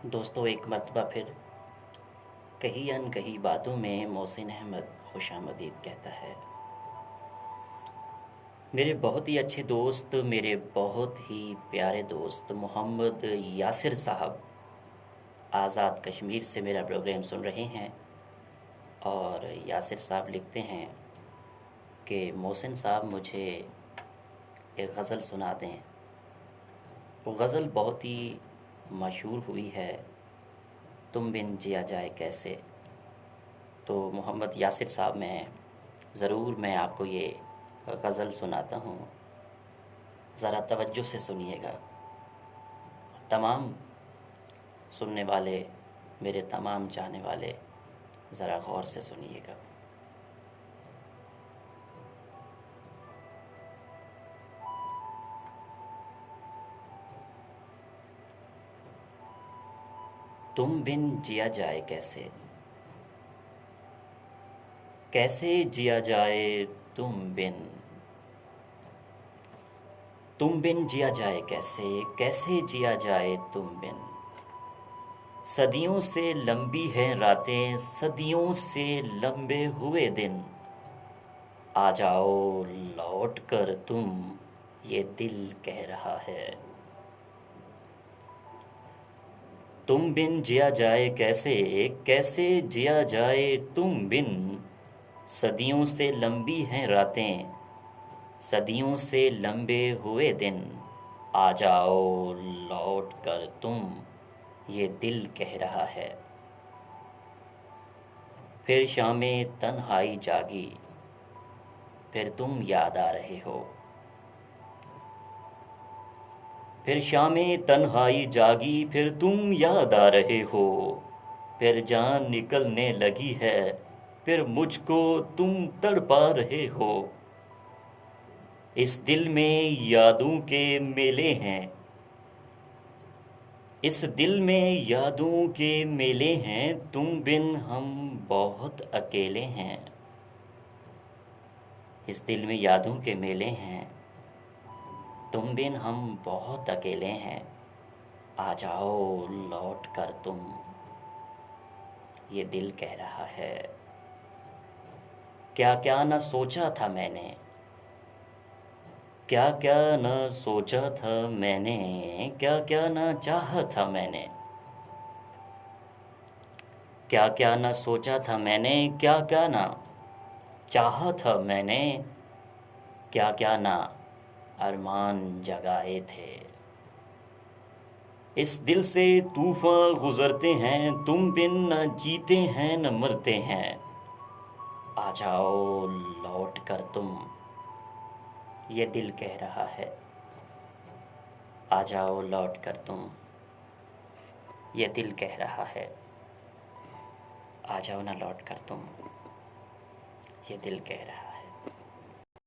दोस्तों, एक मर्तबा फिर कही अनकही बातों में मोहसिन अहमद खुशामदीद कहता है। मेरे बहुत ही अच्छे दोस्त, मेरे बहुत ही प्यारे दोस्त मोहम्मद यासिर साहब आज़ाद कश्मीर से मेरा प्रोग्राम सुन रहे हैं। और यासिर साहब लिखते हैं कि मोहसिन साहब मुझे एक गज़ल सुना दें। वो गज़ल बहुत ही मशहूर हुई है, तुम बिन जिया जाए कैसे। तो मोहम्मद यासिर साहब, मैं आपको ये गज़ल सुनाता हूँ, ज़रा तवज्जो से सुनिएगा। तमाम सुनने वाले, मेरे तमाम चाहने वाले, ज़रा गौर से सुनिएगा। तुम बिन जिया जाए कैसे, कैसे जिया जाए तुम बिन। तुम बिन जिया जाए कैसे, कैसे जिया जाए तुम बिन। सदियों से लंबी हैं रातें, सदियों से लंबे हुए दिन। आ जाओ लौट कर तुम, ये दिल कह रहा है। तुम बिन जिया जाए कैसे, कैसे जिया जाए तुम बिन। सदियों से लंबी हैं रातें, सदियों से लंबे हुए दिन। आ जाओ लौट कर तुम, ये दिल कह रहा है। फिर शामें तन्हाई जागी, फिर तुम याद आ रहे हो। फिर शामें तन्हाई जागी, फिर तुम याद आ रहे हो। फिर जान निकलने लगी है, फिर मुझको तुम तड़पा रहे हो। इस दिल में यादों के मेले हैं, इस दिल में यादों के मेले हैं। तुम बिन हम बहुत अकेले हैं। इस दिल में यादों के मेले हैं, तुम बिन हम बहुत अकेले हैं। आ जाओ लौट कर तुम, ये दिल कह रहा है। क्या क्या न सोचा था मैंने, क्या क्या न सोचा था मैंने, क्या क्या न चाहा था मैंने। क्या क्या न सोचा था मैंने, क्या क्या न चाहा था मैंने। क्या क्या न अरमान जगाए थे। इस दिल से तूफान गुजरते हैं, तुम बिन न जीते हैं न मरते हैं। आ जाओ लौट कर तुम, ये दिल कह रहा है। आ जाओ लौट कर तुम, ये दिल कह रहा है। आ जाओ ना लौट कर तुम, ये दिल कह रहा है।